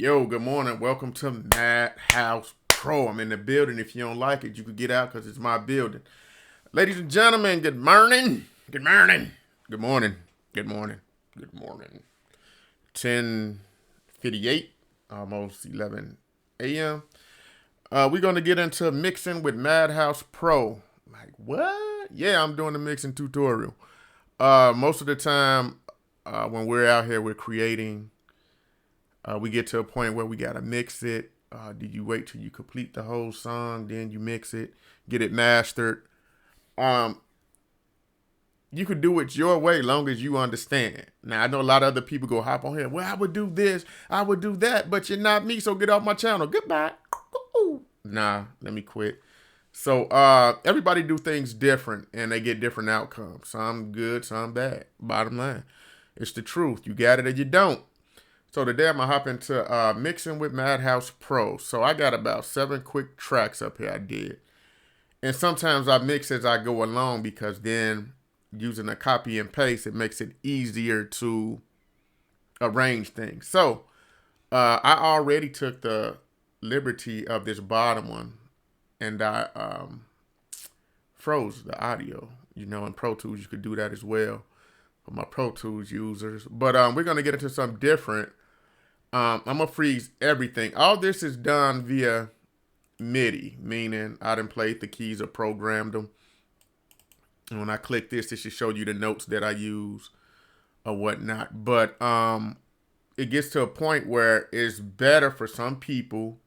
Yo, good morning. Welcome to Madhouse Pro. I'm in the building. If you don't like it, you could get out because it's my building. Ladies and gentlemen, good morning. Good morning. Good morning. Good morning. Good morning. 10:58, almost 11 a.m. We're going to get into mixing with Madhouse Pro. Like, what? Yeah, I'm doing the mixing tutorial. Most of the time, when we're out here, we're creating. We get to a point where we got to mix it. Do you wait till you complete the whole song, then you mix it, get it mastered? You could do it your way long as you understand. Now, I know a lot of other people go hop on here. Well, I would do this, I would do that, but you're not me, so get off my channel. Goodbye. Nah, let me quit. So everybody do things different, and they get different outcomes. Some good, some bad. Bottom line, it's the truth. You got it or you don't. So today I'm going to hop into mixing with Madhouse Pro. So I got about 7 quick tracks up here I did. And sometimes I mix as I go along because then using a copy and paste, it makes it easier to arrange things. So I already took the liberty of this bottom one and I froze the audio. You know, in Pro Tools you could do that as well for my Pro Tools users. But we're going to get into something different. I'm going to freeze everything. All this is done via MIDI, meaning I done played the keys or programmed them. And when I click this, it should show you the notes that I use or whatnot. But it gets to a point where it's better for some people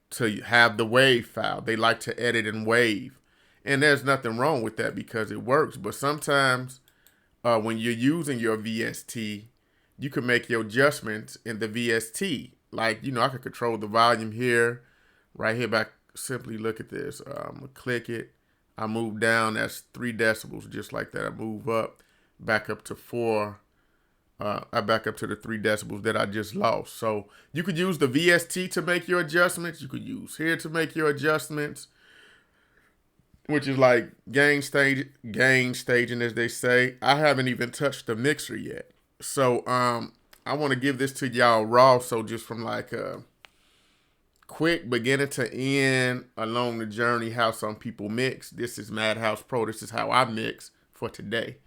to have the wave file. They like to edit in wave. And there's nothing wrong with that because it works. But sometimes when you're using your VST, you can make your adjustments in the VST. Like, you know, I can control the volume here, right here back. Simply look at this. I'm going to click it. I move down. That's 3 decibels, just like that. I move up, back up to 4. I back up to the 3 decibels that I just lost. So you could use the VST to make your adjustments. You could use here to make your adjustments, which is like gain staging, as they say. I haven't even touched the mixer yet. So I want to give this to y'all raw. So just from like a quick beginning to end along the journey, how some people mix. This is Madhouse Pro. This is how I mix for today.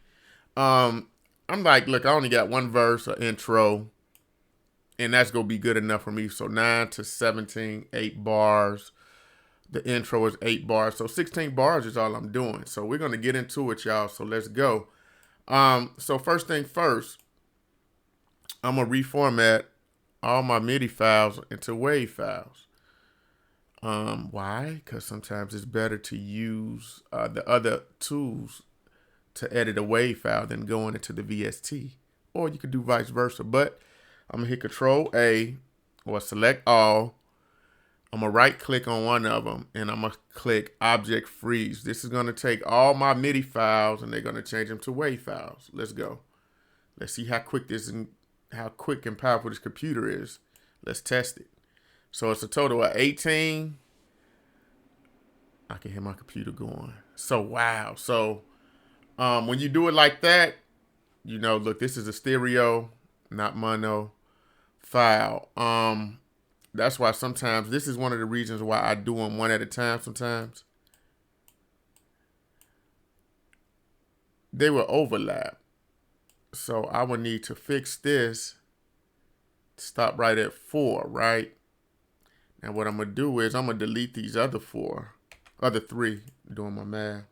I'm like, look, I only got 1 verse, or intro, and that's going to be good enough for me. So 9 to 17, 8 bars. The intro is 8 bars. So 16 bars is all I'm doing. So we're going to get into it, y'all. So let's go. So first thing first, I'm going to reformat all my MIDI files into WAV files. Why? Because sometimes it's better to use the other tools to edit a WAV file than going into the VST. Or you could do vice versa. But I'm going to hit Control A or select all. I'm going to right click on one of them and I'm going to click Object Freeze. This is going to take all my MIDI files and they're going to change them to WAV files. Let's go. Let's see how quick and powerful this computer is. Let's test it. So it's a total of 18. I can hear my computer going. So wow. So when you do it like that, you know, look, this is a stereo, not mono file. That's why sometimes this is one of the reasons why I do them one at a time sometimes. They will overlap. So I would need to fix this. Stop right at 4, right? Now what I'm going to do is I'm going to delete these other 3, doing my math.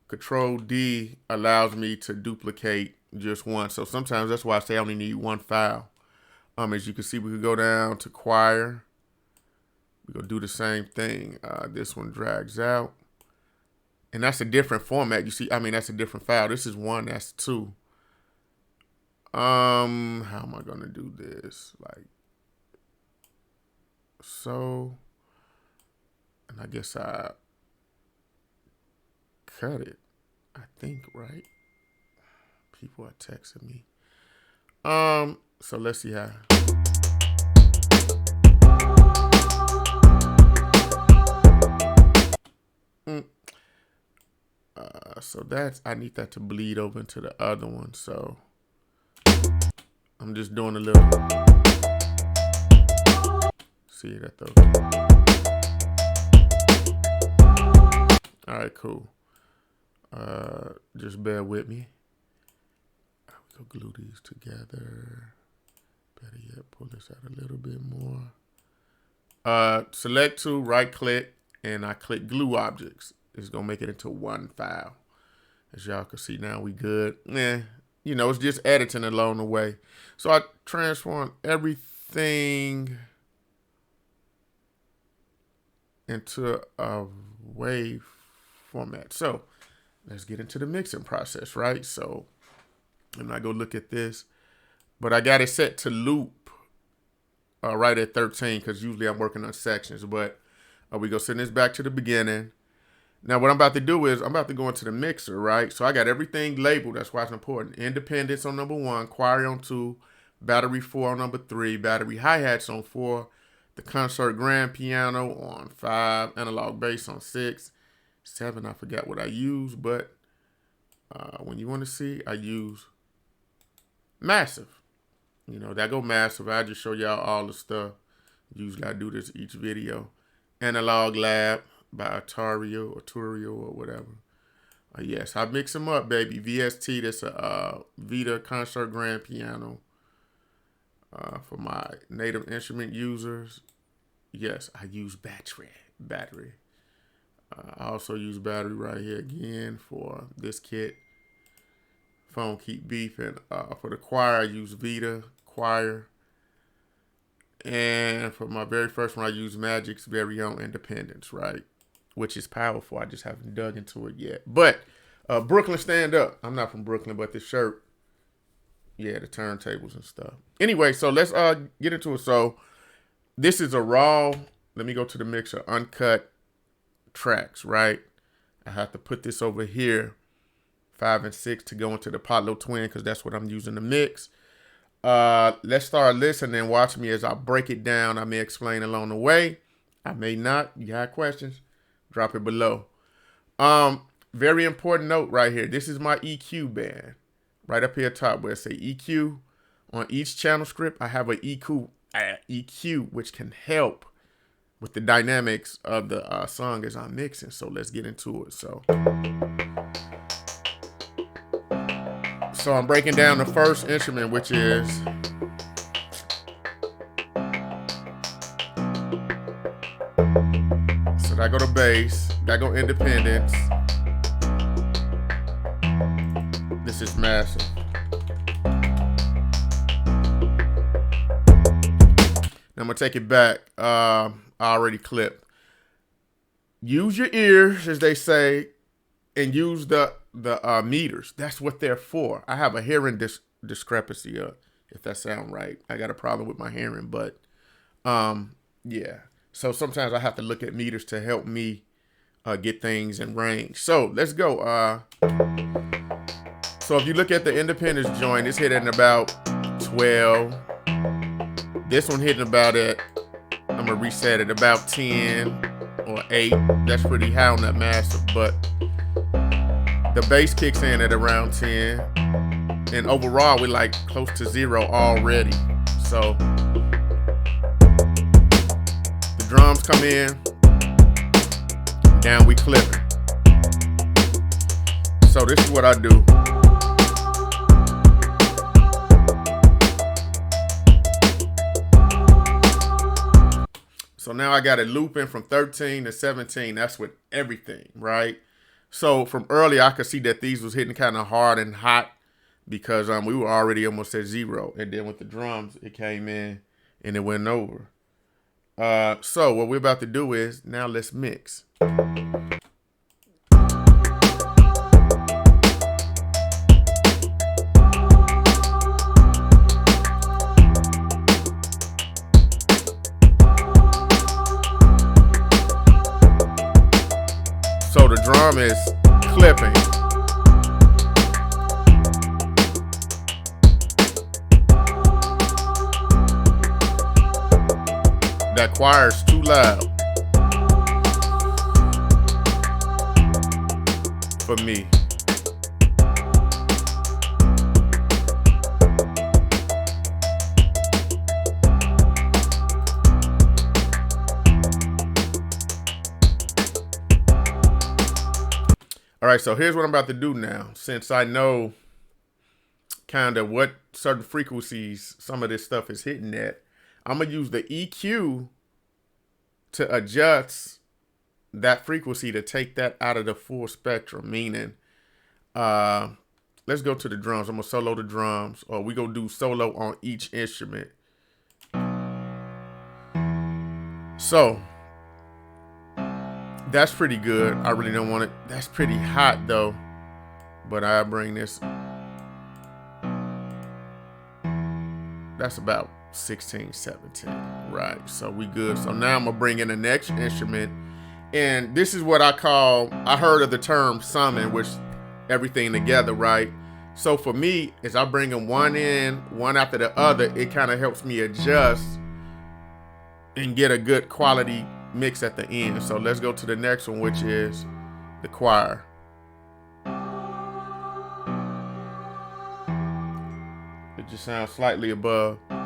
Control D allows me to duplicate just one. So sometimes that's why I say I only need 1 file. As you can see, we could go down to choir. We're going to do the same thing. This one drags out. And that's a different format. You see, I mean, that's a different file. This is 1, that's 2. How am I going to do this? Like, so, and I guess I cut it, I think, right? People are texting me. So let's see how. So that's, I need that to bleed over into the other one. So I'm just doing a little. see it at the. All right, cool. Just bear with me. We'll glue these together. Better yet, pull this out a little bit more. Select tool, right click, and I click glue objects. It's gonna make it into one file. As y'all can see now, we good. You know, it's just editing along the way. So I transform everything into a wave format. So let's get into the mixing process, right? So I'm not gonna look at this, but I got it set to loop right at 13 because usually I'm working on sections. But we go send this back to the beginning. Now what I'm about to do is I'm about to go into the mixer, right? So I got everything labeled. That's why it's important. Independence on number 1, choir on 2, battery 4 on number 3, battery hi-hats on 4, the concert grand piano on 5, analog bass on 6, 7, I forgot what I use, but when you want to see, I use massive. You know, that go massive. I just show y'all all the stuff. Usually I do this each video. Analog Lab by Arturio or whatever. Yes, I mix them up, baby. VST, that's a Vita concert grand piano. For my native instrument users, yes, I use battery. I also use battery right here again for this kit. Phone keep beeping. For the choir, I use Vita choir. And for my very first one, I use Magic's very own Independence, right? Which is powerful. I just haven't dug into it yet. But Brooklyn Stand Up. I'm not from Brooklyn, but this shirt, yeah, the turntables and stuff. Anyway, so let's get into it. So this is a raw, let me go to the mixer, uncut tracks, right? I have to put this over here, 5 and 6, to go into the Potlow Twin because that's what I'm using to mix. Let's start listening and watch me as I break it down. I may explain along the way. I may not. You got questions? Drop it below. Very important note right here. This is my EQ band. Right up here top where it say EQ. On each channel script, I have an EQ, which can help with the dynamics of the song as I'm mixing. So let's get into it. So I'm breaking down the first instrument, which is so that go to bass, that go independence. This is massive. Now I'm gonna take it back. I already clipped. Use your ears, as they say, and use the meters. That's what they're for. I have a hearing discrepancy, if that sounds right. I got a problem with my hearing, but yeah. So sometimes I have to look at meters to help me get things in range. So let's go. So if you look at the Independence joint, it's hitting about 12. This one hitting about at, I'm gonna reset it, about 10 or 8. That's pretty high on that massive, but the bass kicks in at around 10. And overall, we're like close to 0 already. So the drums come in, down we clipping. So this is what I do. So now I got it looping from 13 to 17. That's with everything, right? So from earlier, I could see that these was hitting kind of hard and hot because we were already almost at 0. And then with the drums, it came in and it went over. So what we're about to do is, now let's mix. So the drum is clipping. That choir's too loud for me. All right, so here's what I'm about to do now. Since I know kind of what certain frequencies some of this stuff is hitting at, I'm going to use the EQ to adjust that frequency to take that out of the full spectrum. Meaning, let's go to the drums. I'm going to solo the drums, or we going to do solo on each instrument. So that's pretty good. I really don't want it. That's pretty hot though. But I bring this. That's about 16, 17. Right. So we good. So now I'm going to bring in the next instrument. And this is what I heard of the term summon, which everything together, right? So for me, as I bring them one in, one after the other, it kind of helps me adjust and get a good quality mix at the end. So let's go to the next one, which is the choir. It just sounds slightly above. I'm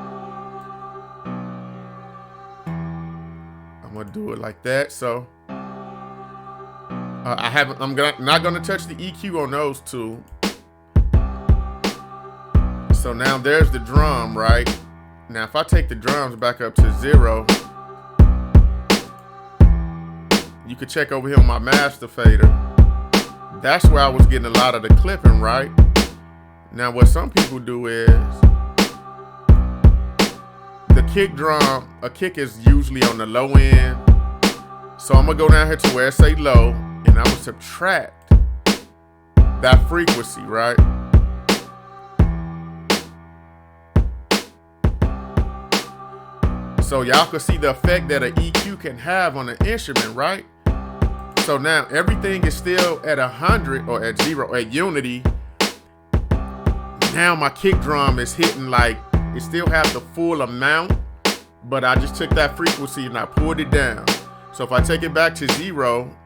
gonna do it like that. So I'm not gonna touch the EQ on those two. So now there's the drum, right? Now if I take the drums back up to 0, you could check over here on my master fader. That's where I was getting a lot of the clipping, right? Now what some people do is the kick drum, a kick is usually on the low end. So I'm gonna go down here to where it say low, and I'm gonna subtract that frequency, right? So y'all can see the effect that an EQ can have on an instrument, right? So now everything is still at 100 or at 0, at unity. Now my kick drum is hitting like, it still has the full amount, but I just took that frequency and I pulled it down. So if I take it back to 0,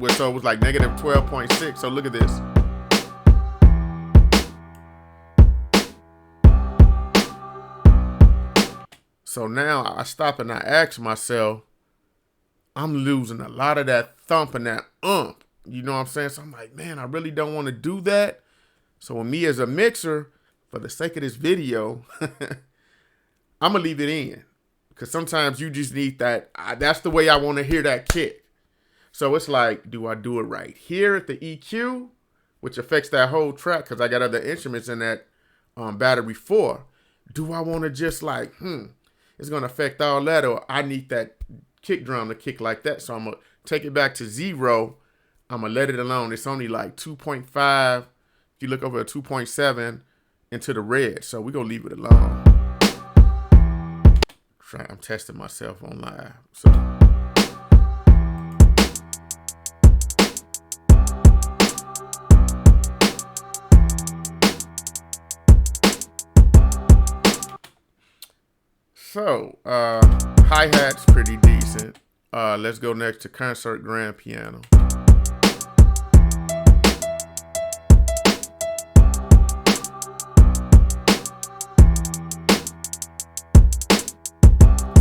so it was like negative 12.6. So look at this. So now I stop and I ask myself, I'm losing a lot of that thump and that You know what I'm saying? So I'm like, man, I really don't want to do that. So with me as a mixer, for the sake of this video, I'm going to leave it in. Because sometimes you just need that. That's the way I want to hear that kick. So it's like, do I do it right here at the EQ, which affects that whole track because I got other instruments in that battery 4. Do I want to just like, it's going to affect all that, or I need that kick drum to kick like that. So I'm going to take it back to 0. I'm going to let it alone. It's only like 2.5. If you look over at 2.7 into the red. So we're going to leave it alone. I'm testing myself on live. So hi-hat's pretty decent. Let's go next to concert grand piano.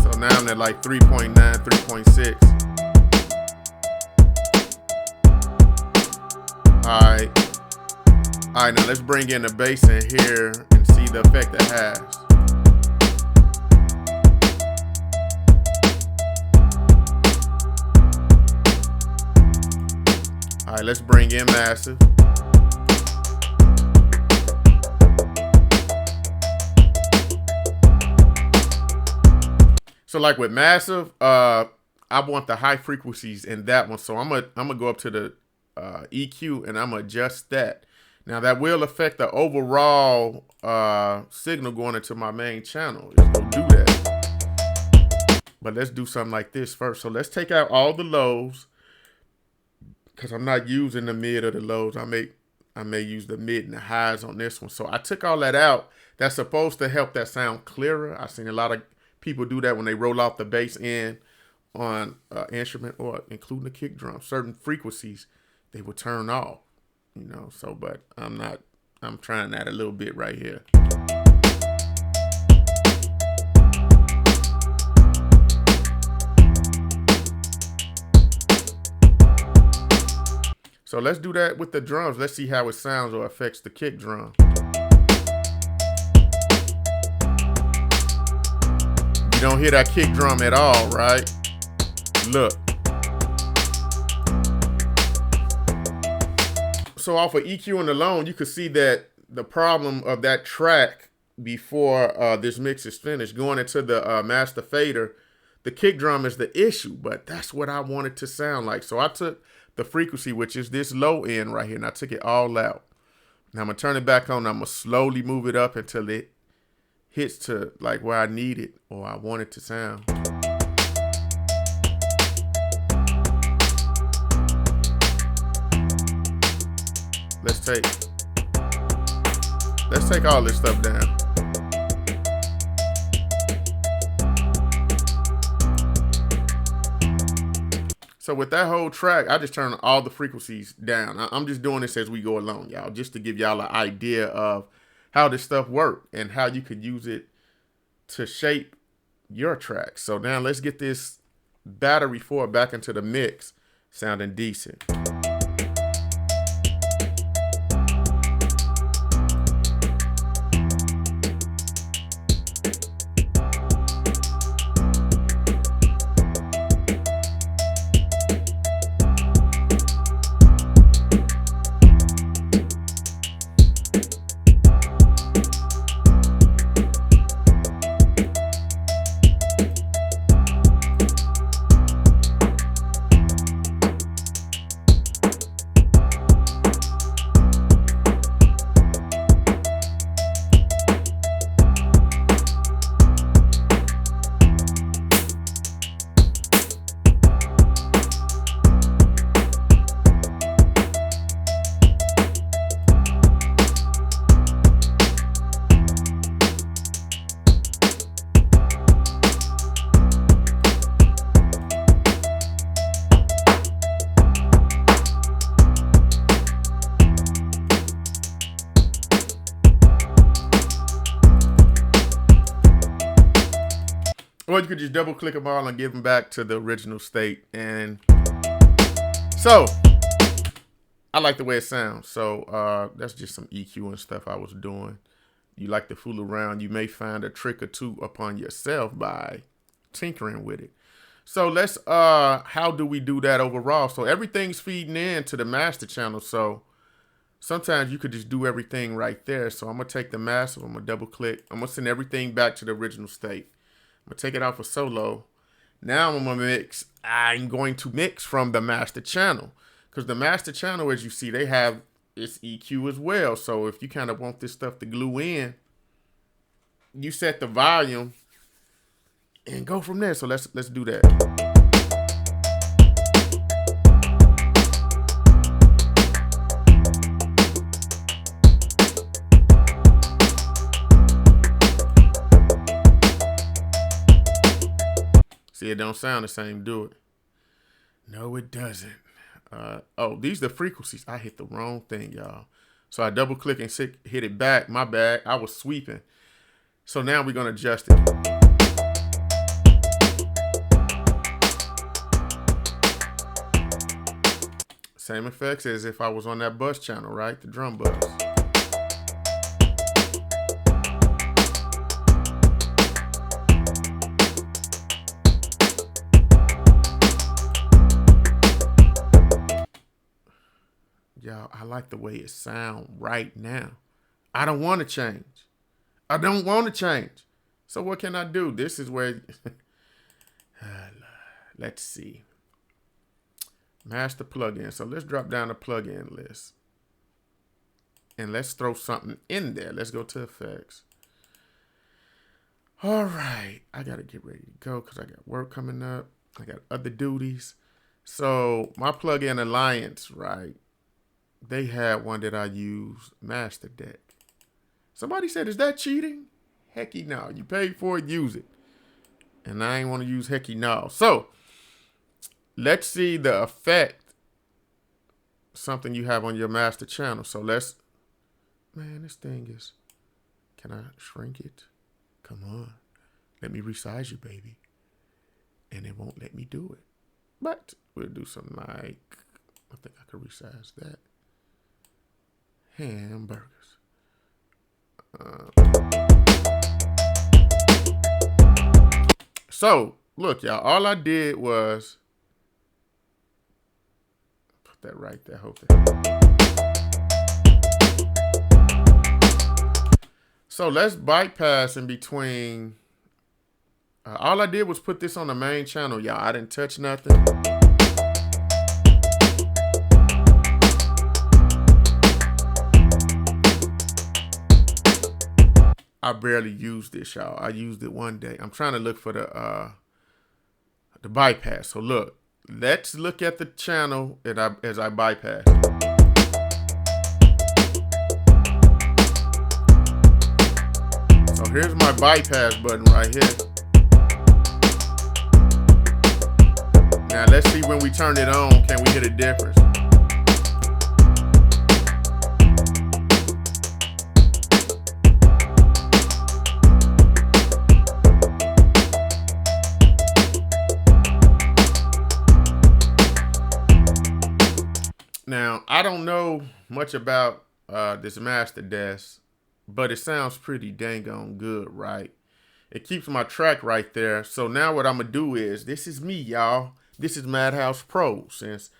So now I'm at like 3.9, 3.6. All right, now let's bring in the bass in here and see the effect it has. All right, let's bring in massive. So like with massive, I want the high frequencies in that one. So I'm gonna go up to the EQ and I'm gonna adjust that. Now that will affect the overall signal going into my main channel. It's gonna do that. But let's do something like this first. So let's take out all the lows, because I'm not using the mid or the lows. I may use the mid and the highs on this one. So I took all that out. That's supposed to help that sound clearer. I've seen a lot of people do that when they roll off the bass in on instrument, or including the kick drum. Certain frequencies they will turn off, you know. So, but I'm trying that a little bit right here. So let's do that with the drums. Let's see how it sounds or affects the kick drum. You don't hear that kick drum at all, right? Look. So off of EQing alone, you could see that the problem of that track before this mix is finished, going into the master fader, the kick drum is the issue, but that's what I want it to sound like. So I took the frequency, which is this low end right here, and I took it all out. Now I'm gonna turn it back on. I'm gonna slowly move it up until it hits to like where I need it or I want it to sound. Let's take all this stuff down. So with that whole track, I just turned all the frequencies down. I'm just doing this as we go along, y'all, just to give y'all an idea of how this stuff works and how you could use it to shape your track. So now let's get this battery 4 back into the mix, sounding decent. Or you could just double click them all and give them back to the original state. And so I like the way it sounds. So that's just some EQ and stuff I was doing. You like to fool around. You may find a trick or two upon yourself by tinkering with it. So let's, how do we do that overall? So everything's feeding into the master channel. So sometimes you could just do everything right there. So I'm going to take the master, I'm going to double click. I'm going to send everything back to the original state. I'm going to take it off of solo. Now I'm going to mix from the master channel. Because the master channel, as you see, they have its EQ as well. So if you kind of want this stuff to glue in, you set the volume and go from there. So let's do that. See, it don't sound the same, do it? No, it doesn't. Oh, these are the frequencies. I hit the wrong thing, y'all. So I double click and hit it back. My bad. I was sweeping. So now we're going to adjust it. Same effects as if I was on that bus channel, right? The drum bus. Y'all, I like the way it sounds right now. I don't want to change. I don't want to change. So what can I do? This is where, let's see. Master plugin. So let's drop down the plugin list. And let's throw something in there. Let's go to effects. All right. I got to get ready to go because I got work coming up. I got other duties. So my plugin alliance, right? They had one that I used, Master Deck. Somebody said, is that cheating? Hecky no. You paid for it, use it. And I ain't want to use hecky no. So let's see the effect, something you have on your master channel. So let's, man, this thing is, can I shrink it? Come on. Let me resize you, baby. And it won't let me do it. But we'll do something like I think I could resize that. Hamburgers. So, look, y'all. All I did was put that right there. Hope that. So let's bypass in between. All I did was put this on the main channel, y'all. I didn't touch nothing. I barely used this, y'all. I used it one day. I'm trying to look for the bypass. So look, let's look at the channel as I bypass. So here's my bypass button right here. Now let's see when we turn it on, can we hit a difference? Now, I don't know much about this master desk, but it sounds pretty dang on good, right? It keeps my track right there. So now what I'm going to do is, this is me, y'all. This is Madhouse Pro. Since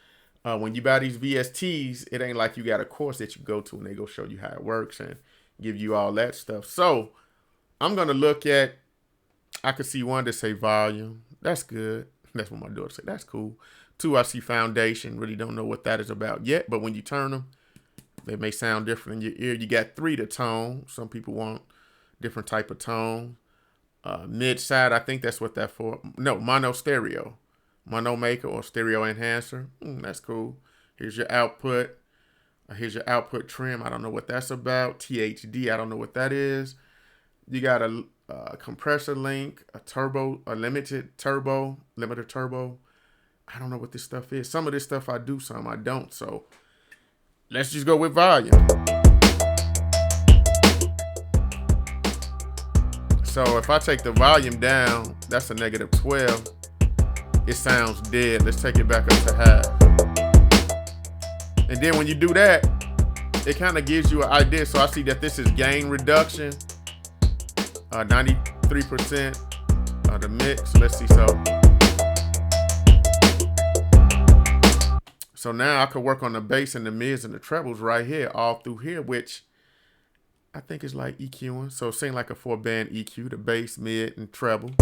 when you buy these VSTs, it ain't like you got a course that you go to and they go show you how it works and give you all that stuff. So I'm going to look at, I could see one to say volume. That's good. That's what my daughter said. That's cool. 2, I see foundation. Really don't know what that is about yet, but when you turn them, they may sound different in your ear. You got 3 to tone. Some people want different type of tone. Mid side, I think that's what that's for. No, mono stereo. Mono maker or stereo enhancer. That's cool. Here's your output. Here's your output trim. I don't know what that's about. THD, I don't know what that is. You got a compressor link, a limiter turbo. I don't know what this stuff is. Some of this stuff I do, some I don't. So let's just go with volume. So if I take the volume down, that's a -12. It sounds dead. Let's take it back up to half. And then when you do that, it kind of gives you an idea. So I see that this is gain reduction, 93% of the mix. Let's see. So now I could work on the bass and the mids and the trebles right here, all through here, which I think is like EQing. So it seems like a 4-band EQ, the bass, mid, and treble.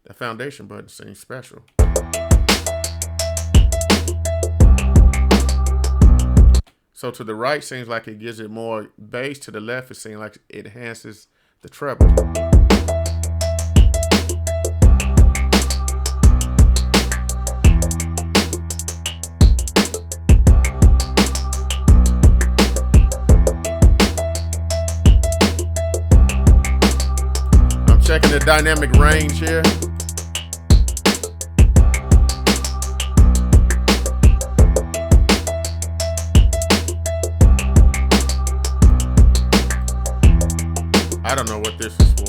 The foundation button seems special. So to the right seems like it gives it more bass. To the left, it seems like it enhances the treble. I'm checking the dynamic range here. I don't know what this is for.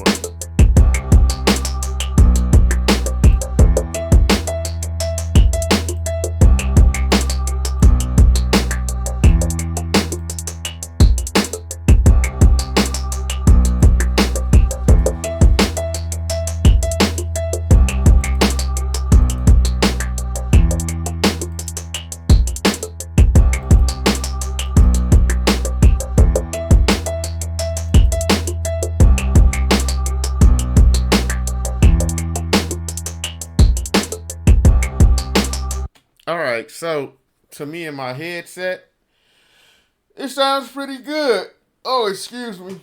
All right, so to me in my headset, it sounds pretty good. Oh, excuse me.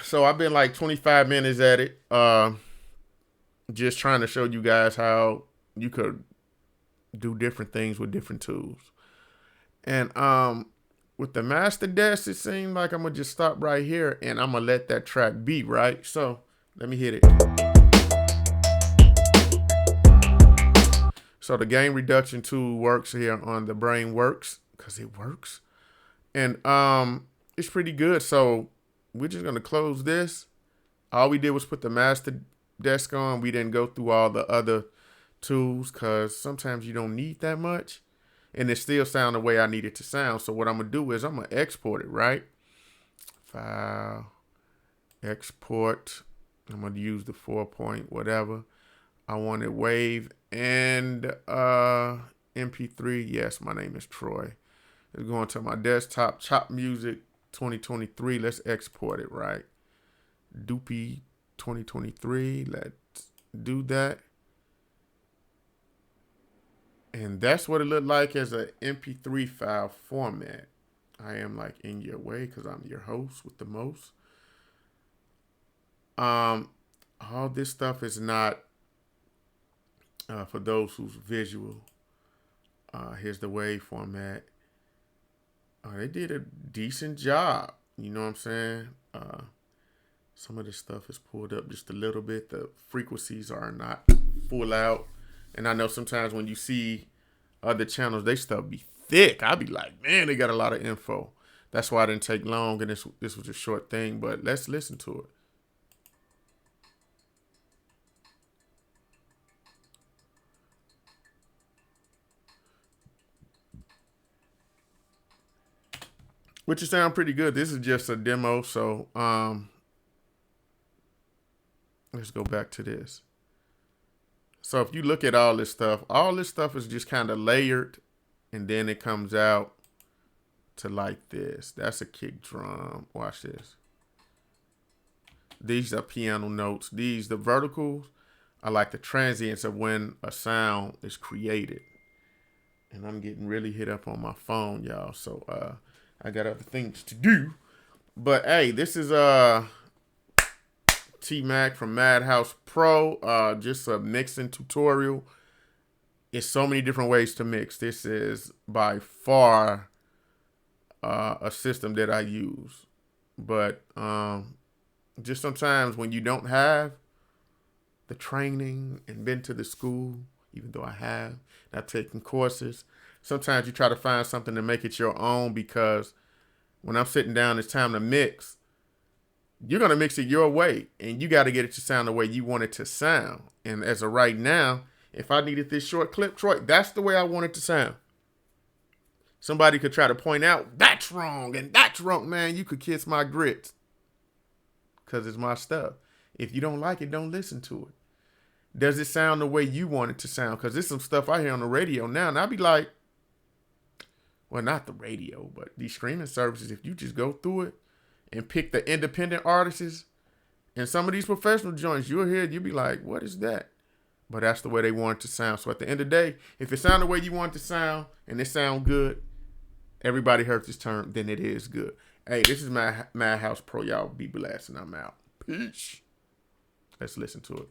So I've been like 25 minutes at it. Just trying to show you guys how you could do different things with different tools. And with the master desk, it seemed like I'm gonna just stop right here and I'm gonna let that track be, right? So let me hit it. So the gain reduction tool works here on the Brain Works because it works. And it's pretty good. So we're just gonna close this. All we did was put the master desk on. We didn't go through all the other tools because sometimes you don't need that much. And it still sound the way I need it to sound. So what I'm gonna do is I'm gonna export it, right? File, export. I'm gonna use the 4 point whatever. I want it wave and MP3. Yes, my name is Troy. It's going to my desktop. Chop Music 2023. Let's export it, right? Doopy 2023. Let's do that. And that's what it looked like as an MP3 file format. I am like in your way because I'm your host with the most. All this stuff is not for those who's visual. Here's the wave format. They did a decent job. You know what I'm saying? Some of this stuff is pulled up just a little bit. The frequencies are not full out. And I know sometimes when you see other channels, they stuff be thick. I be like, man, they got a lot of info. That's why it didn't take long, and this was a short thing. But let's listen to it. Which is sound pretty good. This is just a demo, so let's go back to this. So if you look at all this stuff is just kind of layered, and then it comes out to like this. That's a kick drum. Watch this. These are piano notes. The verticals are like the transients of when a sound is created. And I'm getting really hit up on my phone, y'all. So I got other things to do. But hey, this is T-Mac from Madhouse Pro. Just a mixing tutorial. It's so many different ways to mix. This is by far a system that I use. But just sometimes when you don't have the training and been to the school, even though I have, and I've taken courses, sometimes you try to find something to make it your own, because when I'm sitting down, it's time to mix. You're going to mix it your way, and you got to get it to sound the way you want it to sound. And as of right now, if I needed this short clip, Troy, that's the way I want it to sound. Somebody could try to point out, that's wrong, and that's wrong. Man, you could kiss my grits, because it's my stuff. If you don't like it, don't listen to it. Does it sound the way you want it to sound? Because there's some stuff I hear on the radio now, and I'll be like, well, not the radio, but these streaming services, if you just go through it and pick the independent artists and some of these professional joints, you'll hear it, you'll be like, what is that? But that's the way they want it to sound. So at the end of the day, if it sounds the way you want it to sound and it sound good, everybody heard this term, then it is good. Hey, this is Madhouse Pro. Y'all be blessed, and I'm out. Peace. Let's listen to it.